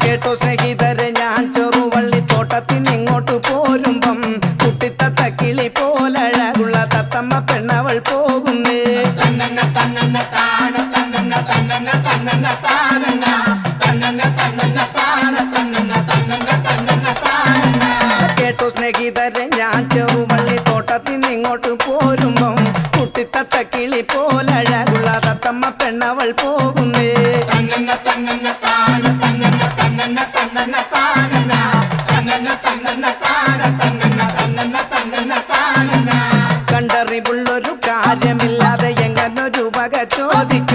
കേട്ടോ സ്നേഹിതരെ ഞാൻ ചെറുവള്ളിത്തോട്ടത്തിനിങ്ങോട്ടു പോരുമ്പം കുട്ടിത്തത്ത കിളി പോലഴകുള്ള തത്തമ്മ പെണ്ണവൾ പോകുന്നേ. കേട്ടോ സ്നേഹിതരെ ഞാൻ ചെറുവള്ളിത്തോട്ടത്തിനിങ്ങോട്ടു പോരുമ്പം കുട്ടിത്തത്ത കിളി പോലഴകുള്ള തത്തമ്മ പെണ്ണവൾ പോകുന്നേ. കണ്ടറിവുള്ളൊരു കാര്യമില്ലാതെ എങ്ങനൊരു വക ചോദിക്കും